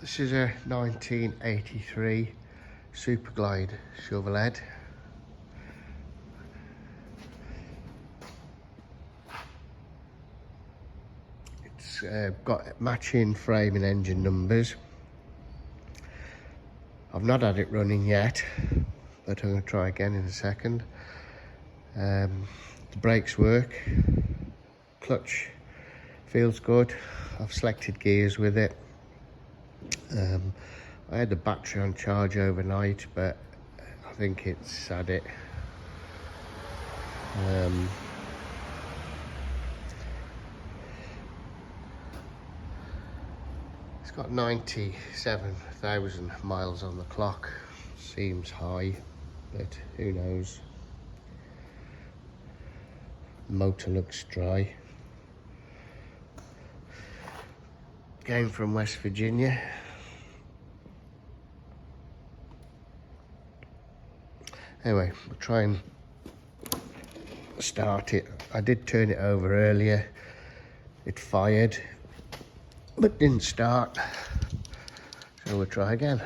This is a 1983 Superglide Shovelhead. It's got matching frame and engine numbers. I've not had it running yet, but I'm going to try again in a second. The brakes work, clutch feels good. I've selected gears with it. I had the battery on charge overnight, but I think it's had it. It's got 97,000 miles on the clock. Seems high, but who knows. The motor looks dry. Came from West Virginia. Anyway, we'll try and start it. I did turn it over earlier. It fired, but didn't start. So we'll try again.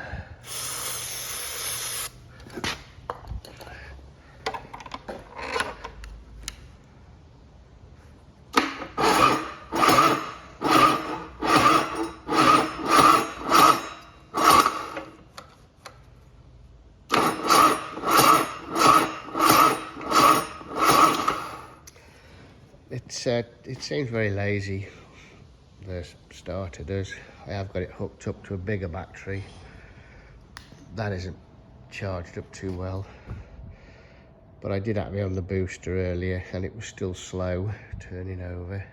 It seems very lazy, the starter does. I have got it hooked up to a bigger battery. That isn't charged up too well. But I did have it on the booster earlier and it was still slow turning over.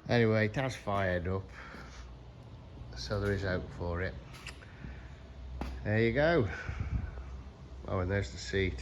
Anyway, it has fired up, so there is hope for it. There you go. Oh, and there's the seat.